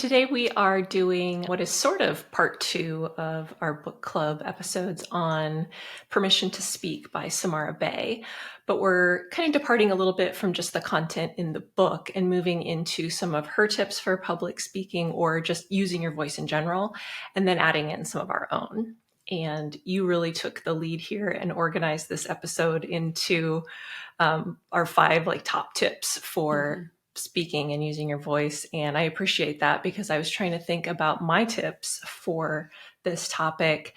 Today we are doing what is sort of part 2 of our book club episodes on Permission to Speak by Samara Bay. But we're kind of departing a little bit from just the content in the book and moving into some of her tips for public speaking or just using your voice in general, and then adding in some of our own. And you really took the lead here and organized this episode into our 5 top tips for speaking and using your voice. And I appreciate that because I was trying to think about my tips for this topic.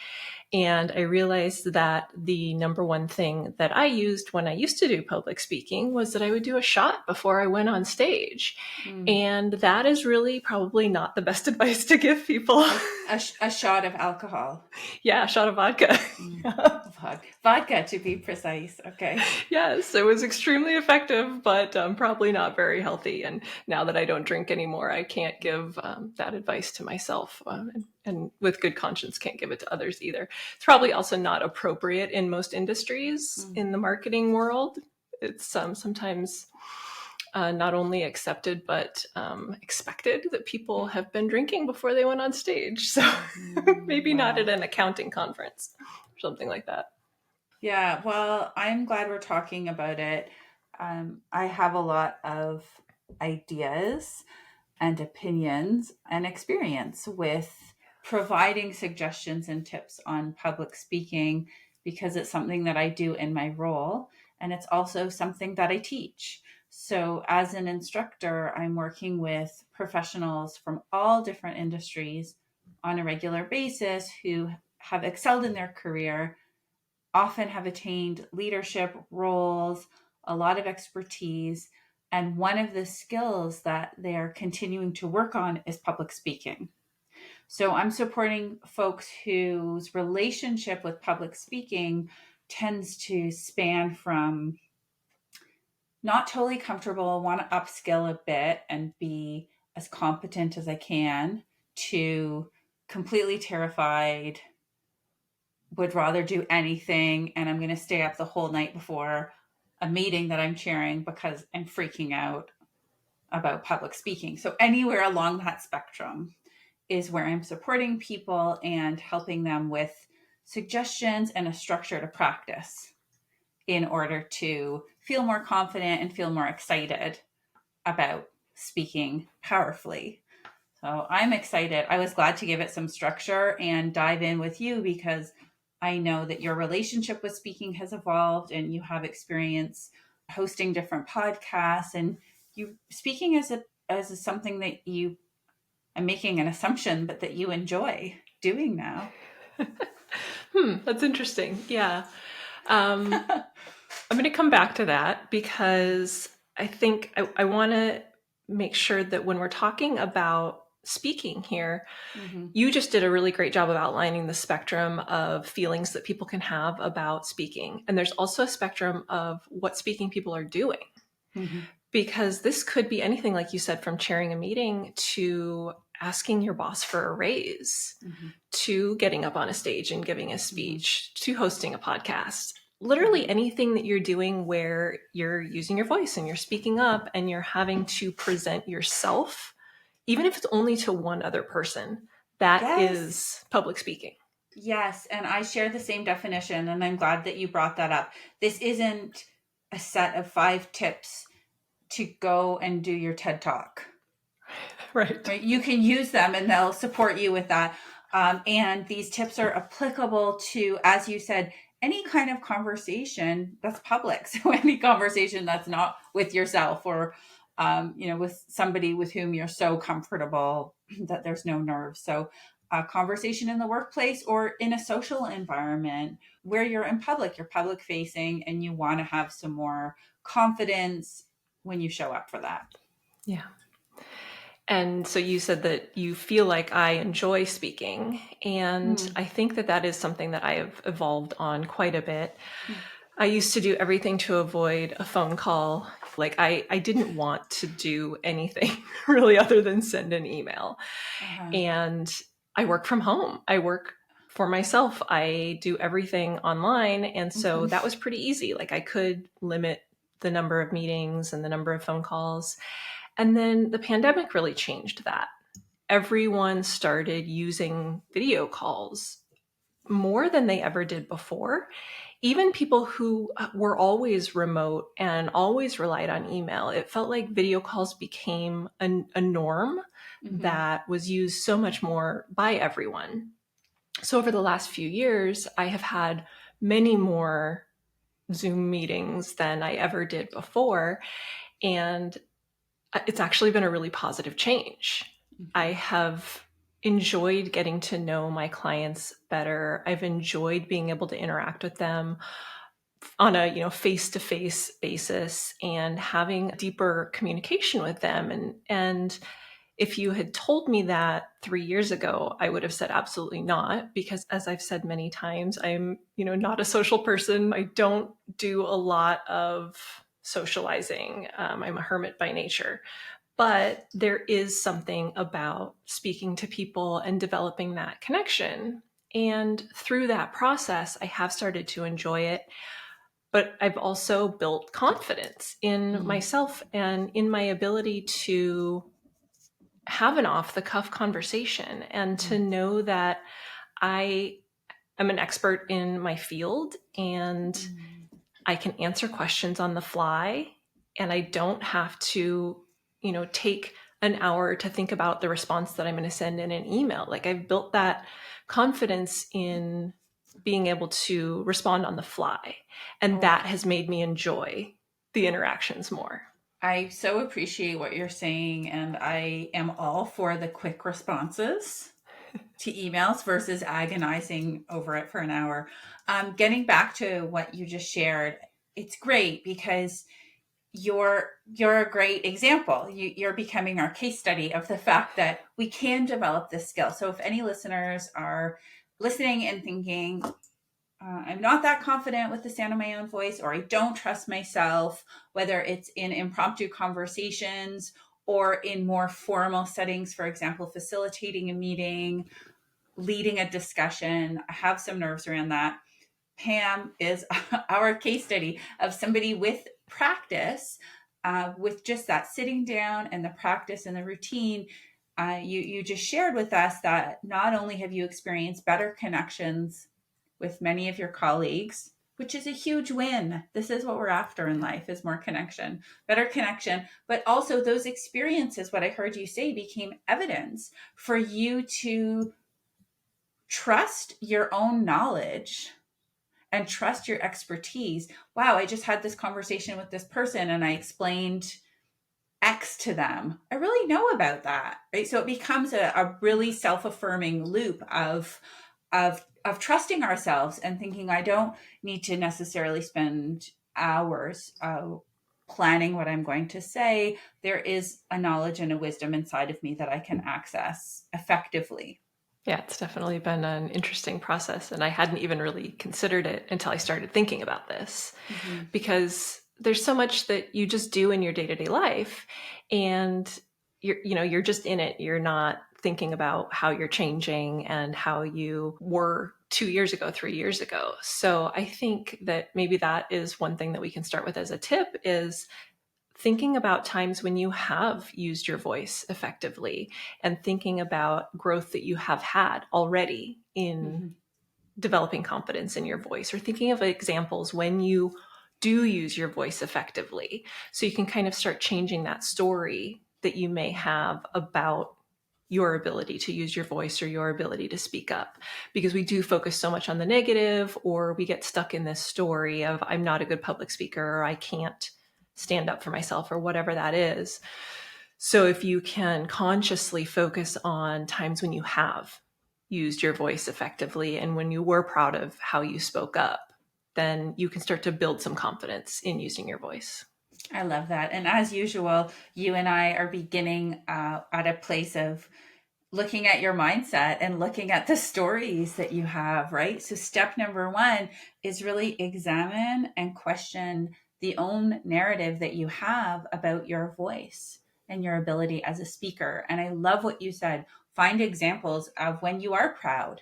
And I realized that the number one thing that I used when I used to do public speaking was that I would do a shot before I went on stage. And that is really probably not the best advice to give people. A shot of alcohol. Yeah, a shot of vodka. Vodka, to be precise. Okay. Yes, it was extremely effective, but probably not very healthy. And now that I don't drink anymore, I can't give that advice to myself, and with good conscience can't give it to others either. It's probably also not appropriate in most industries in the marketing world. It's sometimes not only accepted, but expected that people have been drinking before they went on stage. So maybe not at an accounting conference or something like that. Yeah, well, I'm glad we're talking about it. I have a lot of ideas and opinions and experience with providing suggestions and tips on public speaking because it's something that I do in my role, and it's also something that I teach. So as an instructor, I'm working with professionals from all different industries on a regular basis who have excelled in their career, often have attained leadership roles, a lot of expertise. And one of the skills that they're continuing to work on is public speaking. So I'm supporting folks whose relationship with public speaking tends to span from not totally comfortable, want to upskill a bit and be as competent as I can, to completely terrified, would rather do anything, and I'm going to stay up the whole night before a meeting that I'm chairing because I'm freaking out about public speaking. So anywhere along that spectrum is where I'm supporting people and helping them with suggestions and a structure to practice in order to feel more confident and feel more excited about speaking powerfully. So I'm excited. I was glad to give it some structure and dive in with you because I know that your relationship with speaking has evolved and you have experience hosting different podcasts, and you speaking as something that you, I'm making an assumption, but that you enjoy doing now. That's interesting. Yeah. I'm going to come back to that because I think I want to make sure that when we're talking about speaking here, you just did a really great job of outlining the spectrum of feelings that people can have about speaking. And there's also a spectrum of what speaking people are doing. Because this could be anything, like you said, from chairing a meeting to asking your boss for a raise, to getting up on a stage and giving a speech, to hosting a podcast. Literally anything that you're doing where you're using your voice and you're speaking up and you're having to present yourself, even if it's only to one other person, that is public speaking. Yes, and I share the same definition, and I'm glad that you brought that up. This isn't a set of 5 tips to go and do your TED Talk. Right. You can use them and they'll support you with that. And these tips are applicable to, as you said, any kind of conversation that's public. So any conversation that's not with yourself or, with somebody with whom you're so comfortable that there's no nerves. So a conversation in the workplace or in a social environment where you're in public, you're public facing, and you want to have some more confidence when you show up for that. Yeah. And so you said that you feel like I enjoy speaking. And I think that is something that I have evolved on quite a bit. I used to do everything to avoid a phone call. Like I didn't want to do anything really other than send an email. And I work from home. I work for myself. I do everything online. And so that was pretty easy. Like I could limit the number of meetings and the number of phone calls. And then the pandemic really changed that. everyone started using video calls more than they ever did before. Even people who were always remote and always relied on email, it felt like video calls became a norm that was used so much more by everyone. So over the last few years, I have had many more Zoom meetings than I ever did before. And it's actually been a really positive change. I have enjoyed getting to know my clients better. I've enjoyed being able to interact with them on a face-to-face basis and having deeper communication with them. And if you had told me that 3 years ago, I would have said absolutely not, because as I've said many times, I'm not a social person. I don't do a lot of socializing. I'm a hermit by nature. But there is something about speaking to people and developing that connection. And through that process, I have started to enjoy it. But I've also built confidence in myself and in my ability to have an off the cuff conversation and to know that I am an expert in my field and I can answer questions on the fly, and I don't have to, take an hour to think about the response that I'm going to send in an email. Like, I've built that confidence in being able to respond on the fly. And that has made me enjoy the interactions more. I so appreciate what you're saying, and I am all for the quick responses to emails versus agonizing over it for an hour. Getting back to what you just shared, it's great because you're a great example. You're becoming our case study of the fact that we can develop this skill. So if any listeners are listening and thinking, I'm not that confident with the sound of my own voice, or I don't trust myself, whether it's in impromptu conversations or in more formal settings, for example, facilitating a meeting, leading a discussion, I have some nerves around that. Pam is our case study of somebody with practice, with just that sitting down and the practice and the routine. You just shared with us that not only have you experienced better connections with many of your colleagues, which is a huge win. This is what we're after in life, is more connection, better connection. But also those experiences, what I heard you say, became evidence for you to trust your own knowledge and trust your expertise. Wow, I just had this conversation with this person and I explained X to them. I really know about that, right? So it becomes a really self-affirming loop of trusting ourselves and thinking, I don't need to necessarily spend hours planning what I'm going to say. There is a knowledge and a wisdom inside of me that I can access effectively. Yeah, it's definitely been an interesting process. And I hadn't even really considered it until I started thinking about this, because there's so much that you just do in your day-to-day life, and you're just in it. You're not thinking about how you're changing and how you were 2 years ago, 3 years ago. So I think that maybe that is one thing that we can start with as a tip, is thinking about times when you have used your voice effectively and thinking about growth that you have had already in developing confidence in your voice, or thinking of examples when you do use your voice effectively. So you can kind of start changing that story that you may have about your ability to use your voice or your ability to speak up, because we do focus so much on the negative, or we get stuck in this story of I'm not a good public speaker, or I can't stand up for myself, or whatever that is. So if you can consciously focus on times when you have used your voice effectively and when you were proud of how you spoke up, then you can start to build some confidence in using your voice. I love that. And as usual, you and I are beginning at a place of looking at your mindset and looking at the stories that you have, right? So step number one is really examine and question the own narrative that you have about your voice and your ability as a speaker. And I love what you said. Find examples of when you are proud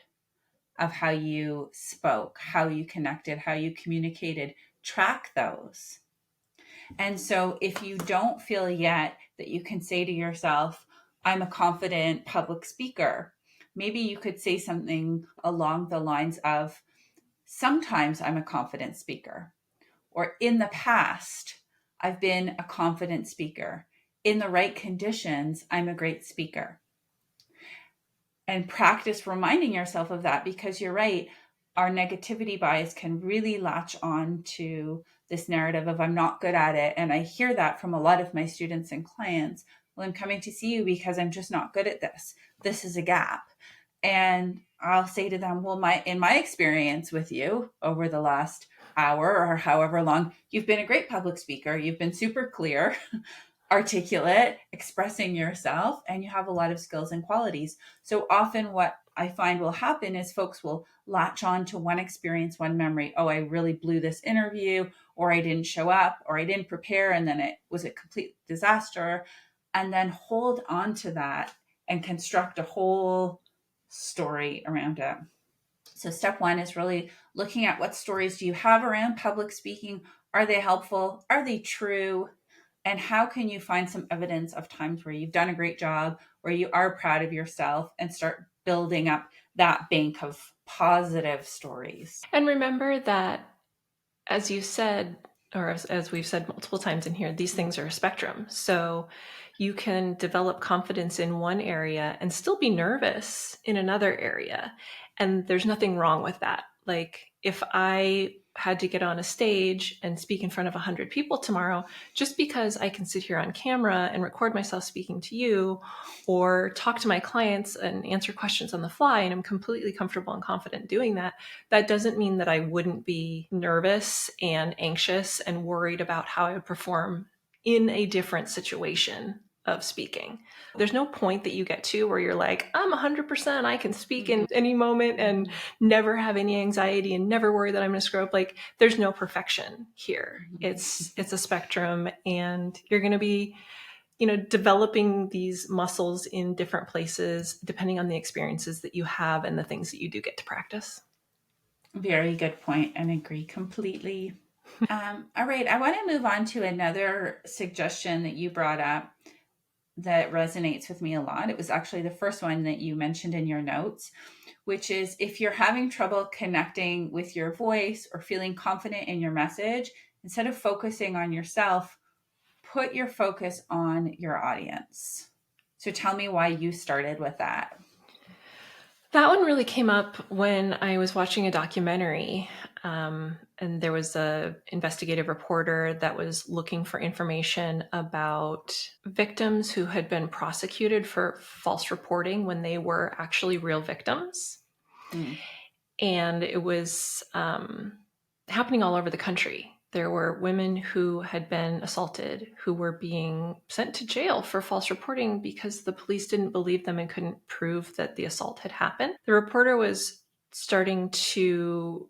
of how you spoke, how you connected, how you communicated. Track those. And so if you don't feel yet that you can say to yourself, I'm a confident public speaker. Maybe you could say something along the lines of, sometimes I'm a confident speaker, or in the past, I've been a confident speaker. In the right conditions, I'm a great speaker. And practice reminding yourself of that, because you're right, our negativity bias can really latch on to this narrative of I'm not good at it. And I hear that from a lot of my students and clients. Well, I'm coming to see you because I'm just not good at this. This is a gap. And I'll say to them, well, in my experience with you over the last hour or however long, you've been a great public speaker. You've been super clear, articulate, expressing yourself, and you have a lot of skills and qualities. So often what I find will happen is folks will latch on to one experience, one memory. Oh, I really blew this interview, or I didn't show up, or I didn't prepare, and then it was a complete disaster. And then hold on to that and construct a whole story around it. So step one is really looking at what stories do you have around public speaking? Are they helpful? Are they true? And how can you find some evidence of times where you've done a great job, where you are proud of yourself, and start building up that bank of positive stories? And remember that, as you said, or as we've said multiple times in here, these things are a spectrum. So you can develop confidence in one area and still be nervous in another area. And there's nothing wrong with that. Like if I had to get on a stage and speak in front of 100 people tomorrow, just because I can sit here on camera and record myself speaking to you, or talk to my clients and answer questions on the fly, and I'm completely comfortable and confident doing that, that doesn't mean that I wouldn't be nervous and anxious and worried about how I would perform in a different situation of speaking. There's no point that you get to where you're like, I'm 100%, I can speak in any moment and never have any anxiety and never worry that I'm going to screw up. Like, there's no perfection here. It's a spectrum, and you're going to be, developing these muscles in different places depending on the experiences that you have and the things that you do get to practice. Very good point, and agree completely. All right, I want to move on to another suggestion that you brought up that resonates with me a lot. It was actually the first one that you mentioned in your notes, which is if you're having trouble connecting with your voice or feeling confident in your message, instead of focusing on yourself, put your focus on your audience. So tell me why you started with that. That one really came up when I was watching a documentary, and there was a investigative reporter that was looking for information about victims who had been prosecuted for false reporting when they were actually real victims. And it was happening all over the country. There were women who had been assaulted who were being sent to jail for false reporting because the police didn't believe them and couldn't prove that the assault had happened. The reporter was starting to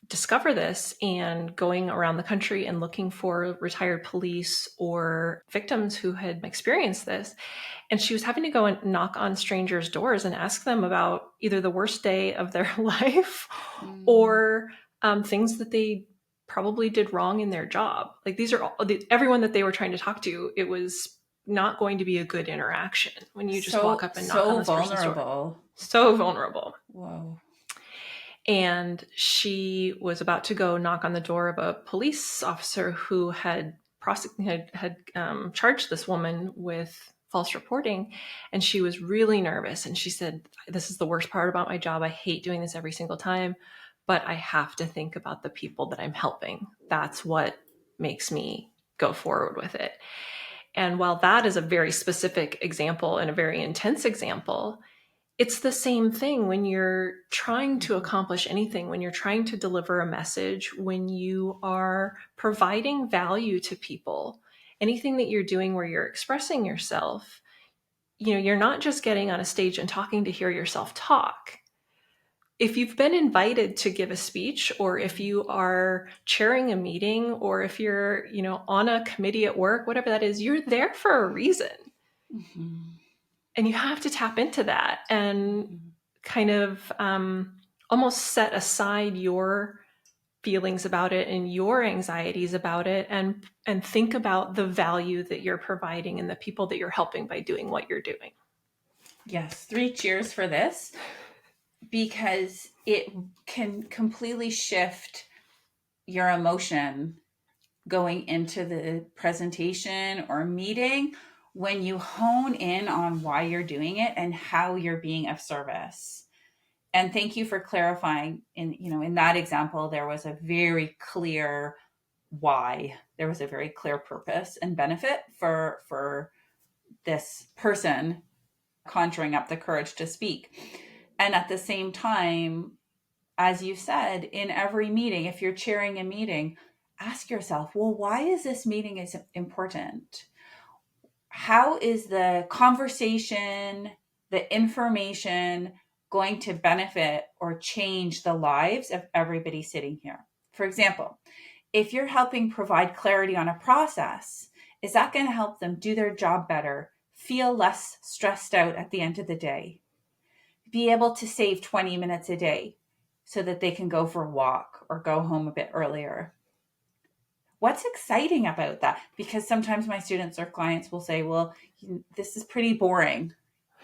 discover this and going around the country and looking for retired police or victims who had experienced this. And she was having to go and knock on strangers' doors and ask them about either the worst day of their life or things that they probably did wrong in their job. Like, these are everyone that they were trying to talk to. It was not going to be a good interaction when you just walk up and knock on this person's door. So vulnerable. Whoa. And she was about to go knock on the door of a police officer who had charged this woman with false reporting, and she was really nervous. And she said, "This is the worst part about my job. I hate doing this every single time, but I have to think about the people that I'm helping. That's what makes me go forward with it." And while that is a very specific example and a very intense example, it's the same thing when you're trying to accomplish anything, when you're trying to deliver a message, when you are providing value to people, anything that you're doing where you're expressing yourself. You're not just getting on a stage and talking to hear yourself talk. If you've been invited to give a speech, or if you are chairing a meeting, or if you're, on a committee at work, whatever that is, you're there for a reason. And you have to tap into that and kind of almost set aside your feelings about it and your anxieties about it, and think about the value that you're providing and the people that you're helping by doing what you're doing. Yes, 3 cheers for this, because it can completely shift your emotion going into the presentation or meeting when you hone in on why you're doing it and how you're being of service. And thank you for clarifying. In that example, there was a very clear why. There was a very clear purpose and benefit for this person conjuring up the courage to speak. And at the same time, as you said, in every meeting, if you're chairing a meeting, ask yourself, well, why is this meeting is important? How is the conversation, the information going to benefit or change the lives of everybody sitting here? For example, if you're helping provide clarity on a process, is that going to help them do their job better, feel less stressed out at the end of the day, be able to save 20 minutes a day so that they can go for a walk or go home a bit earlier? What's exciting about that? Because sometimes my students or clients will say, well, this is pretty boring.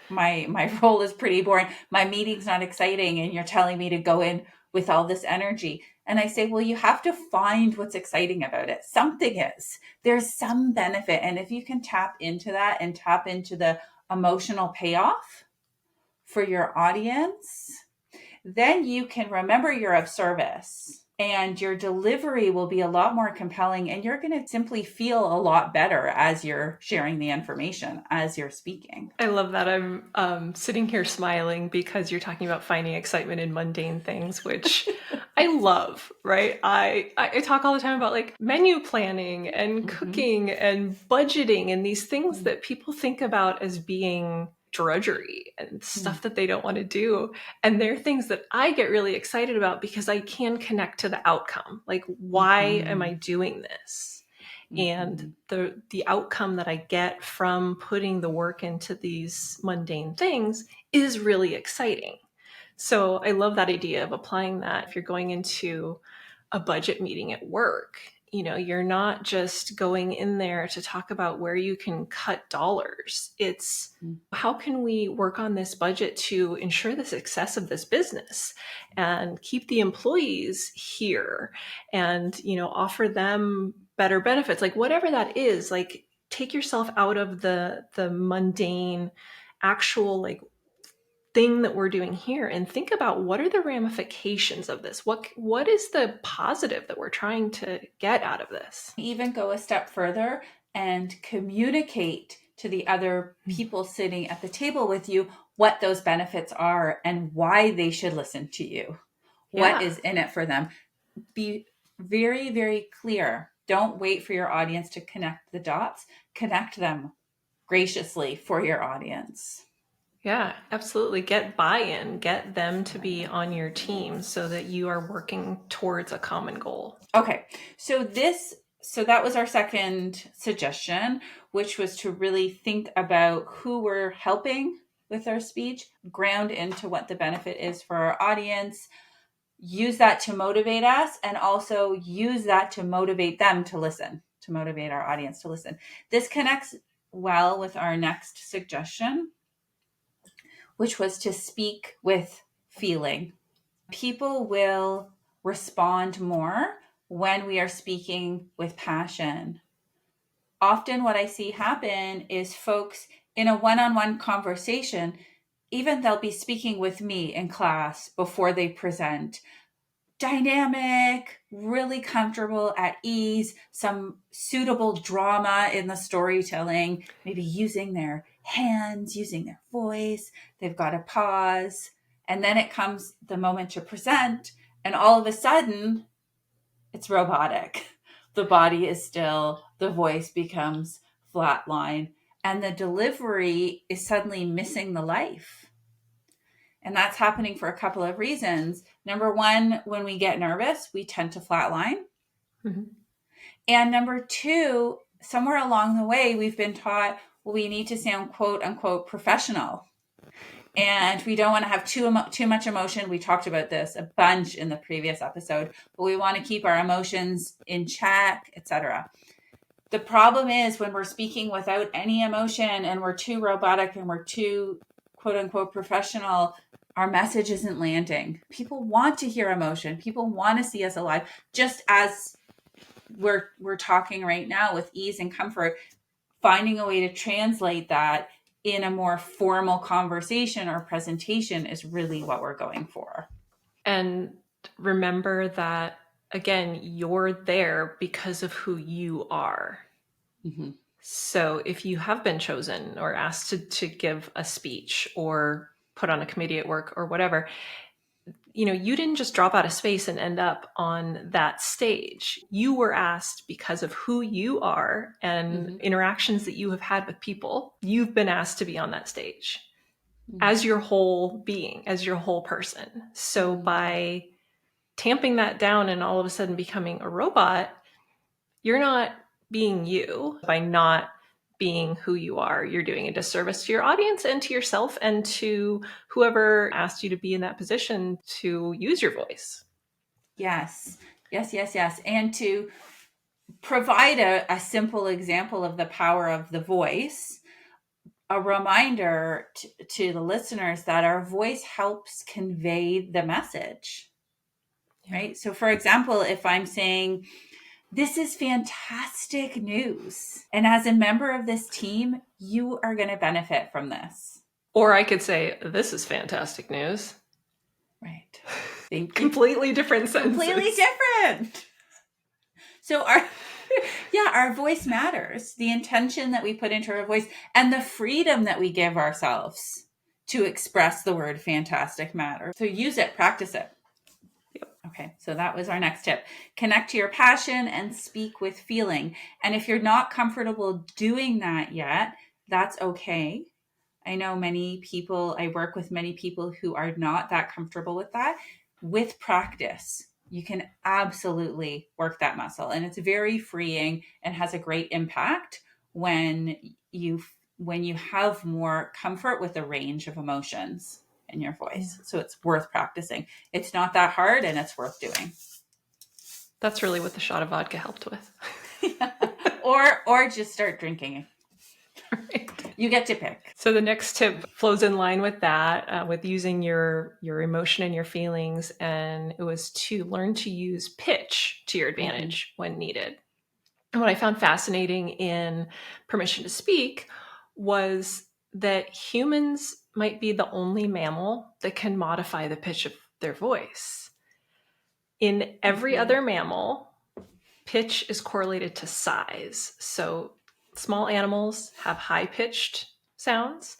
My role is pretty boring. My meeting's not exciting, and you're telling me to go in with all this energy. And I say, well, you have to find what's exciting about it. Something is. There's some benefit. And if you can tap into that and tap into the emotional payoff for your audience, then you can remember you're of service, and your delivery will be a lot more compelling, and you're going to simply feel a lot better as you're sharing the information, as you're speaking. I love that. I'm sitting here smiling because you're talking about finding excitement in mundane things, which I love, right? I talk all the time about like menu planning and cooking and budgeting and these things that people think about as being drudgery and stuff that they don't want to do. And they're things that I get really excited about because I can connect to the outcome. Like, why am I doing this? And the outcome that I get from putting the work into these mundane things is really exciting. So I love that idea of applying that if you're going into a budget meeting at work. You're not just going in there to talk about where you can cut dollars. It's how can we work on this budget to ensure the success of this business and keep the employees here and, offer them better benefits, like whatever that is. Like, take yourself out of the mundane actual like thing that we're doing here and think about what are the ramifications of this. What is the positive that we're trying to get out of this? Even go a step further and communicate to the other people sitting at the table with you what those benefits are and why they should listen to you. What is in it for them? Be very, very clear. Don't wait for your audience to connect the dots. Connect them graciously for your audience. Yeah, absolutely. Get buy-in, get them to be on your team so that you are working towards a common goal. Okay. So that was our second suggestion, which was to really think about who we're helping with our speech, ground into what the benefit is for our audience, use that to motivate us, and also use that to motivate them to listen, to motivate our audience to listen. This connects well with our next suggestion, which was to speak with feeling. People will respond more when we are speaking with passion. Often what I see happen is folks in a one-on-one conversation, even they'll be speaking with me in class before they present, dynamic, really comfortable, at ease, some suitable drama in the storytelling, maybe using their hands, using their voice. They've got a pause. And then it comes the moment to present, and all of a sudden, it's robotic. The body is still, the voice becomes flatline, and the delivery is suddenly missing the life. And that's happening for a couple of reasons. Number one, when we get nervous, we tend to flatline. And number two, somewhere along the way, we've been taught, well, we need to sound quote unquote professional. And we don't want to have too much emotion. We talked about this a bunch in the previous episode, but we want to keep our emotions in check, etc. The problem is when we're speaking without any emotion and we're too robotic and we're too quote unquote professional, our message isn't landing. People want to hear emotion. People want to see us alive, just as we're talking right now with ease and comfort. Finding a way to translate that in a more formal conversation or presentation is really what we're going for. And remember that, again, you're there because of who you are. Mm-hmm. So if you have been chosen or asked to give a speech or put on a committee at work or whatever, you didn't just drop out of space and end up on that stage. You were asked because of who you are and Mm-hmm. interactions that you have had with people. You've been asked to be on that stage Mm-hmm. as your whole being, as your whole person. So by tamping that down and all of a sudden becoming a robot, you're not being you. By not being who you are, you're doing a disservice to your audience and to yourself and to whoever asked you to be in that position to use your voice. Yes. And to provide a simple example of the power of the voice, a reminder to the listeners that our voice helps convey the message. Yeah. Right? So for example, if I'm saying, this is fantastic news, and as a member of this team, you are going to benefit from this. Or I could say, this is fantastic news. Right. Thank you. Completely different sentences. Completely different. So our voice matters. The intention that we put into our voice and the freedom that we give ourselves to express the word fantastic matters. So use it, practice it. Yep. Okay, so that was our next tip. Connect to your passion and speak with feeling. And if you're not comfortable doing that yet, that's okay. I know I work with many people who are not that comfortable with that. With practice, you can absolutely work that muscle. And it's very freeing and has a great impact when you have more comfort with the range of emotions in your voice. So it's worth practicing. It's not that hard and it's worth doing. That's really what the shot of vodka helped with. Or just start drinking. Right. You get to pick. So the next tip flows in line with that, with using your emotion and your feelings, and it was to learn to use pitch to your advantage when needed. And what I found fascinating in Permission to Speak was that humans might be the only mammal that can modify the pitch of their voice. In every other mammal, pitch is correlated to size. So small animals have high-pitched sounds.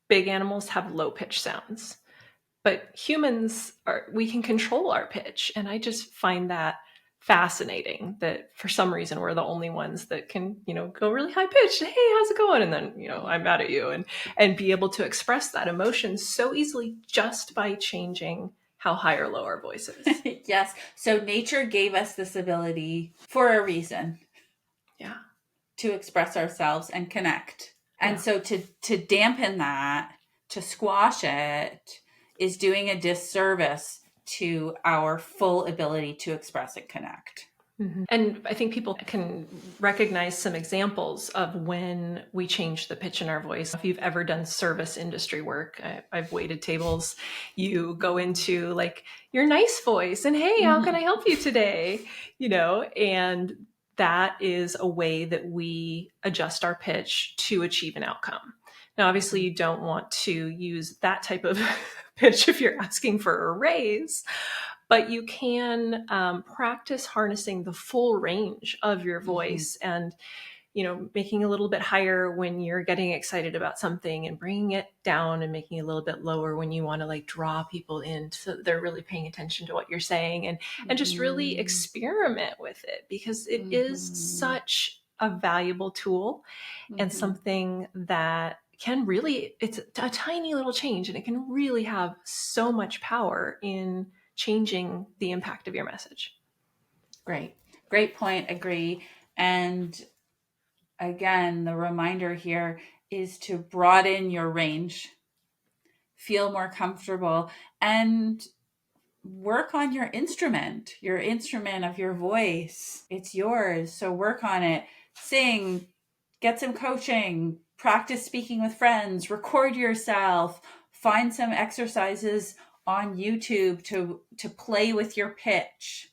Big animals have low-pitched sounds. But humans, we can control our pitch. And I just find that fascinating that for some reason we're the only ones that can, go really high-pitched. Hey, how's it going? And then, I'm mad at you. And be able to express that emotion so easily just by changing how high or low our voice is. Yes. So nature gave us this ability for a reason. Yeah. To express ourselves and connect. And so to dampen that, to squash it, is doing a disservice to our full ability to express and connect. Mm-hmm. And I think people can recognize some examples of when we change the pitch in our voice. If you've ever done service industry work, I've waited tables, you go into like your nice voice and, hey, how can I help you today? And that is a way that we adjust our pitch to achieve an outcome. Now, obviously, you don't want to use that type of pitch if you're asking for a raise, but you can practice harnessing the full range of your voice and, making a little bit higher when you're getting excited about something and bringing it down and making it a little bit lower when you want to like draw people in so that they're really paying attention to what you're saying and just really experiment with it because it is such a valuable tool and something that can really, it's a tiny little change and it can really have so much power in changing the impact of your message. Great point. Agree. And again, the reminder here is to broaden your range, feel more comfortable, and work on your instrument of your voice. It's yours. So work on it. Sing, get some coaching, practice speaking with friends, record yourself, find some exercises on YouTube to play with your pitch,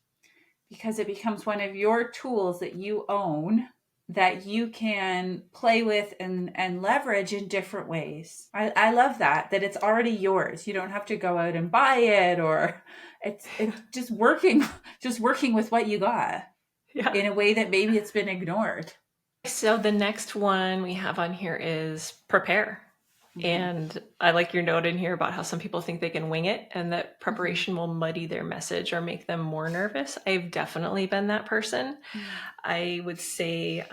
because it becomes one of your tools that you own, that you can play with and leverage in different ways. I love that it's already yours. You don't have to go out and buy it, or it's just working with what you got in a way that maybe it's been ignored. So the next one we have on here is prepare. And I like your note in here about how some people think they can wing it and that preparation will muddy their message or make them more nervous. I've definitely been that person. I would say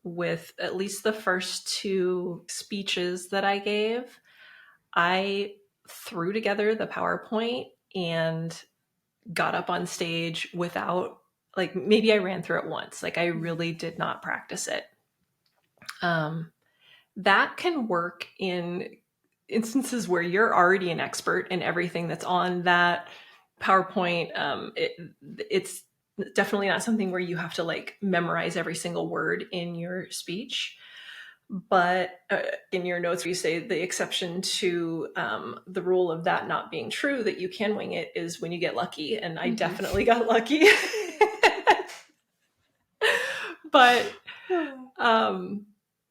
with at least the first 2 speeches that I gave, I threw together the PowerPoint and got up on stage without, like, maybe I ran through it once. Like, I really did not practice it. That can work in instances where you're already an expert in everything that's on that PowerPoint. It's definitely not something where you have to like memorize every single word in your speech. But in your notes, you say the exception to the rule of that not being true, that you can wing it, is when you get lucky. And I definitely got lucky. But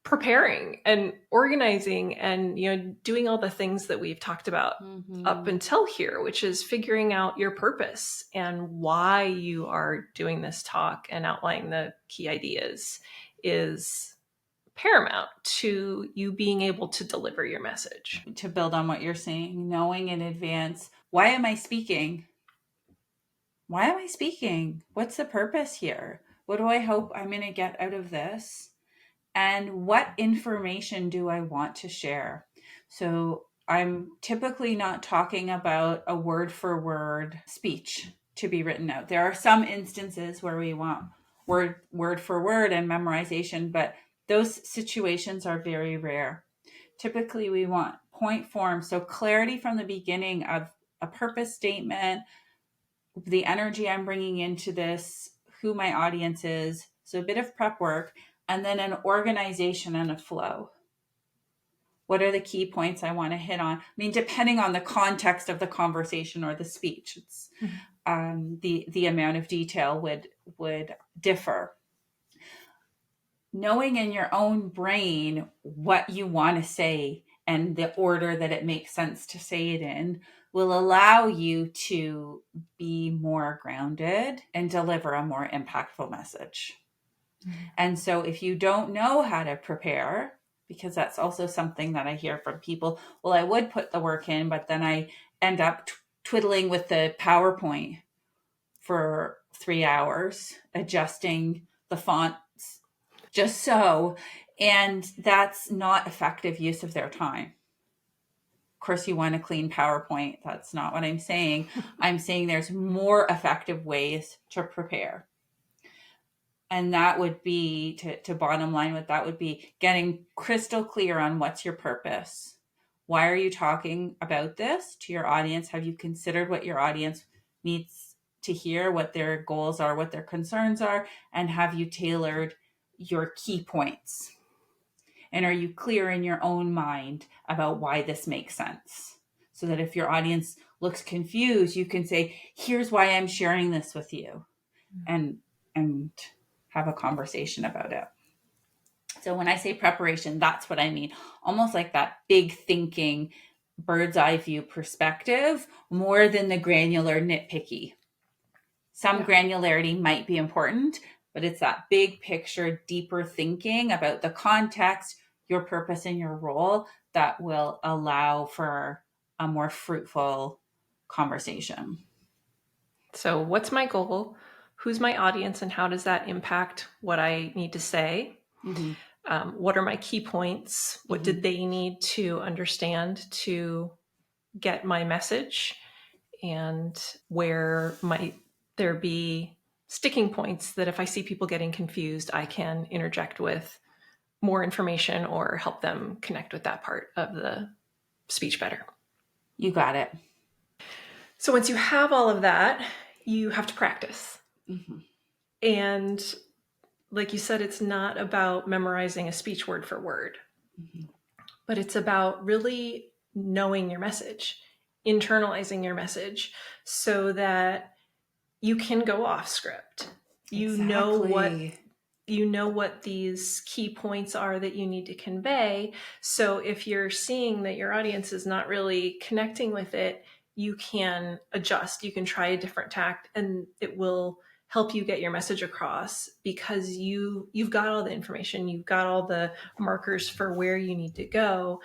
preparing and organizing and, you know, doing all the things that we've talked about up until here, which is figuring out your purpose and why you are doing this talk and outlining the key ideas, is paramount to you being able to deliver your message. To build on what you're saying, knowing in advance, why am I speaking? Why am I speaking? What's the purpose here? What do I hope I'm going to get out of this? And what information do I want to share? So I'm typically not talking about a word for word speech to be written out. There are some instances where we want word for word and memorization, but those situations are very rare. Typically we want point form, so clarity from the beginning of a purpose statement, the energy I'm bringing into this, who my audience is. So a bit of prep work, and then an organization and a flow. What are the key points I want to hit on? I mean, depending on the context of the conversation or the speech, it's the amount of detail would differ. Knowing in your own brain what you want to say and the order that it makes sense to say it in will allow you to be more grounded and deliver a more impactful message. And so if you don't know how to prepare, because that's also something that I hear from people, well, I would put the work in, but then I end up twiddling with the PowerPoint for 3 hours, adjusting the fonts just so, and that's not effective use of their time. Of course, you want a clean PowerPoint. That's not what I'm saying. I'm saying there's more effective ways to prepare. And that would be, to bottom line with that would be getting crystal clear on what's your purpose. Why are you talking about this to your audience? Have you considered what your audience needs to hear, what their goals are, what their concerns are? And have you tailored your key points? And are you clear in your own mind about why this makes sense? So that if your audience looks confused, you can say, here's why I'm sharing this with you. And have a conversation about it. So when I say preparation, that's what I mean. Almost like that big thinking, bird's eye view perspective, more than the granular nitpicky. Some granularity might be important, but it's that big picture, deeper thinking about the context, your purpose, and your role that will allow for a more fruitful conversation. So what's my goal? Who's my audience, and how does that impact what I need to say? What are my key points? What did they need to understand to get my message? And where might there be sticking points that if I see people getting confused, I can interject with more information or help them connect with that part of the speech better? You got it. So once you have all of that, you have to practice. And like you said, it's not about memorizing a speech word for word, but it's about really knowing your message, internalizing your message so that you can go off script. Exactly. You know what these key points are that you need to convey. So if you're seeing that your audience is not really connecting with it, you can adjust. You can try a different tact, and it will help you get your message across because you've got all the information, you've got all the markers for where you need to go.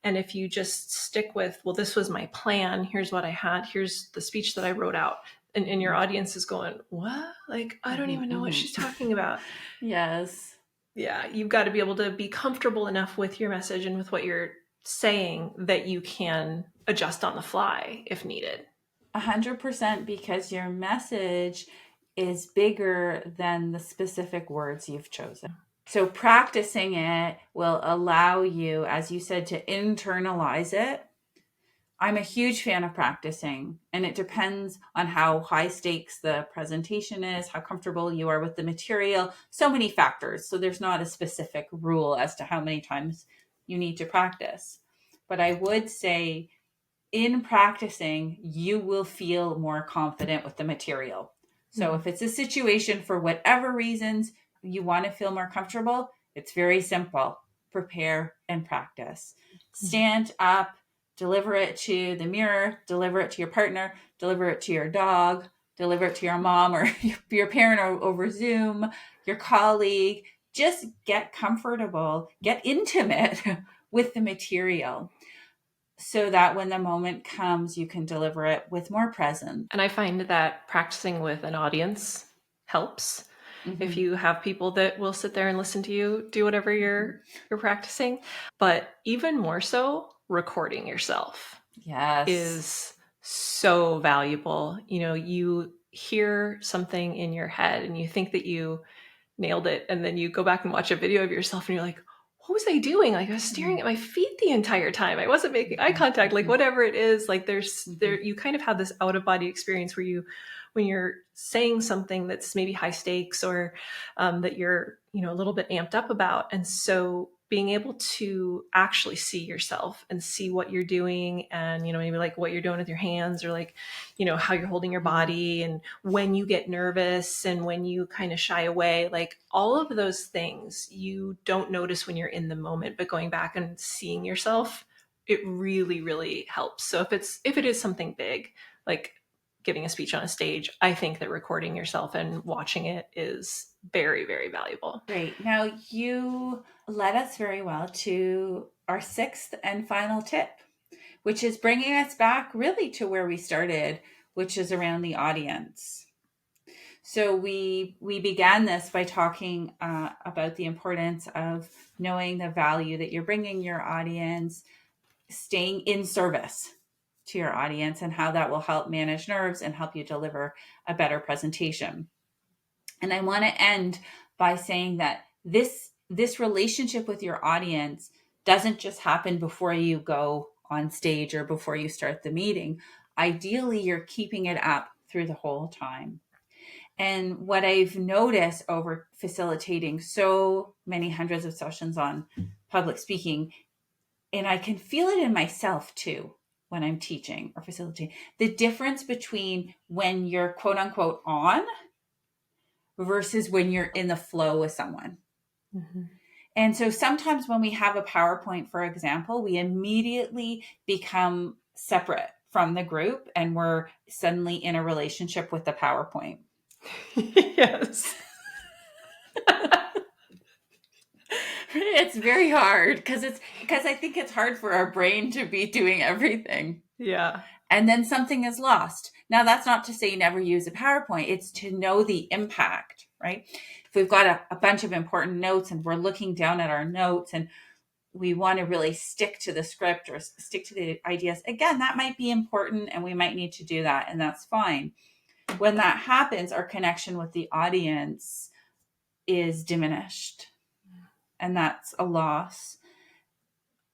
And if you just stick with, well, this was my plan, here's what I had, here's the speech that I wrote out, and your audience is going, what? Like, I don't even know what she's talking about. Yes. Yeah, you've got to be able to be comfortable enough with your message and with what you're saying that you can adjust on the fly if needed. 100%, because your message is bigger than the specific words you've chosen. So practicing it will allow you, as you said, to internalize it. I'm a huge fan of practicing, and it depends on how high stakes the presentation is, how comfortable you are with the material, so many factors. So there's not a specific rule as to how many times you need to practice. But I would say in practicing, you will feel more confident with the material. So if it's a situation for whatever reasons you want to feel more comfortable, it's very simple. Prepare and practice. Stand up, deliver it to the mirror, deliver it to your partner, deliver it to your dog, deliver it to your mom or your parent over Zoom, your colleague. Just get comfortable, get intimate with the material, so that when the moment comes, you can deliver it with more presence. And I find that practicing with an audience helps. Mm-hmm. If you have people that will sit there and listen to you do whatever you're practicing, but even more so, recording yourself is so valuable. You know, you hear something in your head and you think that you nailed it, and then you go back and watch a video of yourself and you're like, what was I doing? Like, I was staring at my feet the entire time. I wasn't making eye contact, like whatever it is. Like you kind of have this out of body experience where when you're saying something that's maybe high stakes or that you're, a little bit amped up about. And so being able to actually see yourself and see what you're doing, and, maybe like what you're doing with your hands, or like, how you're holding your body, and when you get nervous and when you kind of shy away, like all of those things you don't notice when you're in the moment, but going back and seeing yourself, it really, really helps. So if it is something big, like giving a speech on a stage, I think that recording yourself and watching it is very, very valuable. Great. Now you led us very well to our sixth and final tip, which is bringing us back really to where we started, which is around the audience. So we began this by talking about the importance of knowing the value that you're bringing your audience, staying in service to your audience, and how that will help manage nerves and help you deliver a better presentation. And I want to end by saying that this relationship with your audience doesn't just happen before you go on stage or before you start the meeting. Ideally, you're keeping it up through the whole time. And what I've noticed over facilitating so many hundreds of sessions on public speaking, and I can feel it in myself too when I'm teaching or facilitating, the difference between when you're quote unquote on versus when you're in the flow with someone. Mm-hmm. And so sometimes when we have a PowerPoint, for example, we immediately become separate from the group and we're suddenly in a relationship with the PowerPoint. Yes. It's very hard because I think it's hard for our brain to be doing everything. Yeah. And then something is lost. Now, that's not to say never use a PowerPoint. It's to know the impact, right? If we've got a bunch of important notes and we're looking down at our notes and we want to really stick to the script or stick to the ideas, again, that might be important and we might need to do that, and that's fine. When that happens, our connection with the audience is diminished, and that's a loss.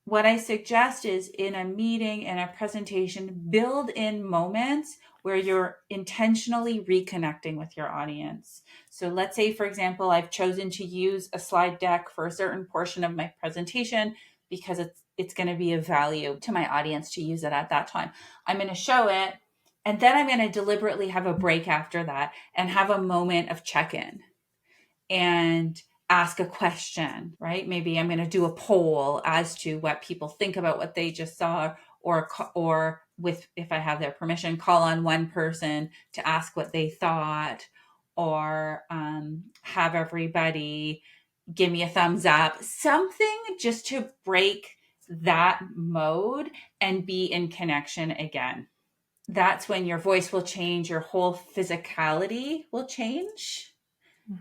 What I suggest is in a meeting and a presentation, build in moments where you're intentionally reconnecting with your audience. So let's say, for example, I've chosen to use a slide deck for a certain portion of my presentation because it's going to be of value to my audience to use it at that time. I'm going to show it, and then I'm going to deliberately have a break after that and have a moment of check-in and ask a question, right? Maybe I'm going to do a poll as to what people think about what they just saw, or with, if I have their permission, call on one person to ask what they thought, or have everybody give me a thumbs up, something just to break that mode and be in connection again. That's when your voice will change, your whole physicality will change,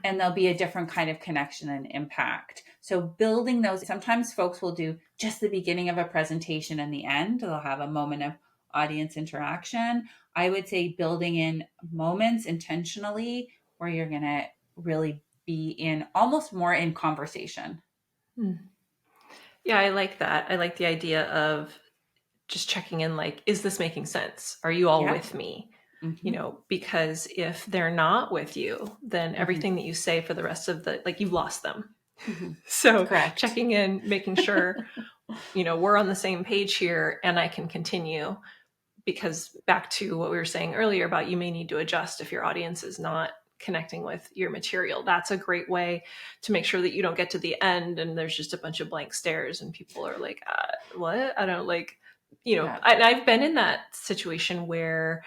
and there'll be a different kind of connection and impact. So building those, sometimes folks will do just the beginning of a presentation and the end. They'll have a moment of audience interaction. I would say building in moments intentionally where you're going to really be in almost more in conversation. Yeah, I like that. I like the idea of just checking in, like, is this making sense? Are you all with me? Because if they're not with you, then everything that you say for the rest of the, like, you've lost them. So Correct. checking in, making sure, we're on the same page here and I can continue, because back to what we were saying earlier about you may need to adjust if your audience is not connecting with your material. That's a great way to make sure that you don't get to the end and there's just a bunch of blank stares and people are like, what? I don't like, I've been in that situation where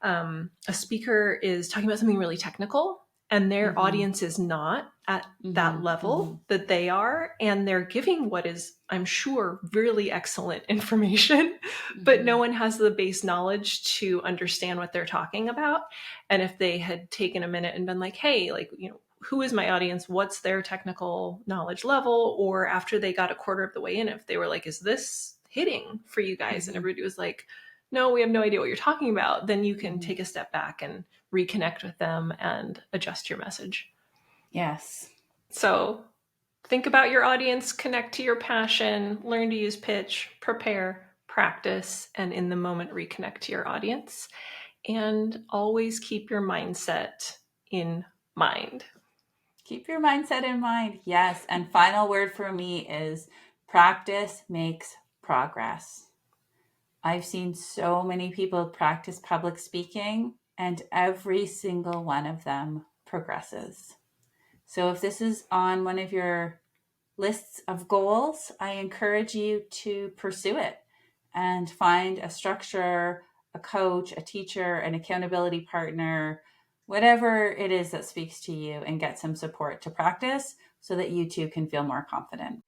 a speaker is talking about something really technical and their audience is not at that level that they are, and they're giving what is, I'm sure, really excellent information, but no one has the base knowledge to understand what they're talking about. And if they had taken a minute and been like, hey, like, who is my audience? What's their technical knowledge level? Or after they got a quarter of the way in, if they were like, is this hitting for you guys? And everybody was like, no, we have no idea what you're talking about, then you can take a step back and reconnect with them and adjust your message. Yes. So think about your audience, connect to your passion, learn to use pitch, prepare, practice, and in the moment reconnect to your audience. And always keep your mindset in mind. Keep your mindset in mind. Yes. And final word for me is practice makes progress. I've seen so many people practice public speaking, and every single one of them progresses. So if this is on one of your lists of goals, I encourage you to pursue it and find a structure, a coach, a teacher, an accountability partner, whatever it is that speaks to you, and get some support to practice so that you too can feel more confident.